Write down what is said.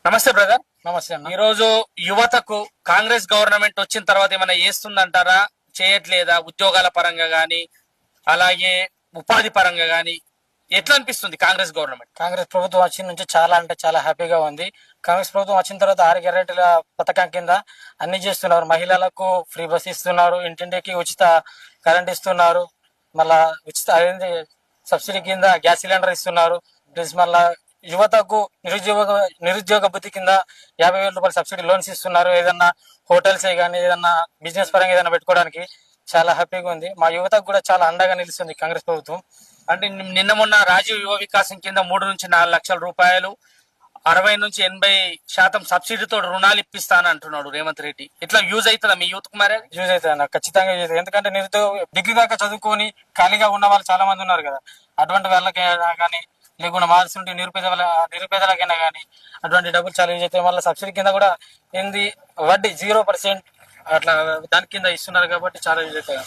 నమస్తే బ్రదర్. నమస్తే అన్న. ఈ రోజు యువతకు కాంగ్రెస్ గవర్నమెంట్ వచ్చిన తర్వాత ఏమైనా చేస్తుందంటారా, చేయట్లేదా? ఉద్యోగాల పరంగా గాని అలాగే ఉపాధి పరంగా గాని ఎట్లా అనిపిస్తుంది కాంగ్రెస్ గవర్నమెంట్? కాంగ్రెస్ ప్రభుత్వం వచ్చిన నుంచి చాలా అంటే చాలా హ్యాపీగా ఉంది. కాంగ్రెస్ ప్రభుత్వం వచ్చిన తర్వాత 6 గ్యారెంటీల పథకం కింద అన్ని చేస్తున్నారు. మహిళలకు ఫ్రీ బస్ ఇస్తున్నారు, ఇంటింటికి ఉచిత కరెంట్ ఇస్తున్నారు, మళ్ళా ఉచిత అదేంటి సబ్సిడీ కింద గ్యాస్ సిలిండర్ ఇస్తున్నారు. ప్లస్ మళ్ళా యువతకు నిరుద్యోగ బుద్ధి కింద 50,000 రూపాయలు సబ్సిడీ లోన్స్ ఇస్తున్నారు. ఏదన్నా హోటల్స్ కానీ ఏదన్నా బిజినెస్ పరంగా ఏదైనా పెట్టుకోవడానికి చాలా హ్యాపీగా ఉంది. మా యువతకు కూడా చాలా అండగా నిలుస్తుంది కాంగ్రెస్ ప్రభుత్వం. అంటే నిన్న మొన్న రాజీవ్ యువ వికాసం కింద 3 నుంచి 4 లక్షల రూపాయలు 60 నుంచి 80% సబ్సిడీతో రుణాలు ఇప్పిస్తాను అంటున్నాడు రేవంత్ రెడ్డి. ఇట్లా యూజ్ అవుతుందా మీ యూత్ కు? మరి యూజ్ అవుతుంది అన్న, ఖచ్చితంగా యూజ్ అవుతుంది. ఎందుకంటే డిగ్రీ దాకా చదువుకొని ఖాళీగా ఉన్న వాళ్ళు చాలా మంది ఉన్నారు కదా. అటువంటి వాళ్ళకైనా కానీ లేకుండా మాల్సి నిరుపేదలకైనా కానీ అటువంటి డబ్బులు చాలా యూజ్ అవుతాయి. మళ్ళీ సబ్సిడీ కింద కూడా ఏంది వడ్డీ 0% అట్లా దాని కింద ఇస్తున్నారు కాబట్టి చాలా యూజ్ అవుతాయి.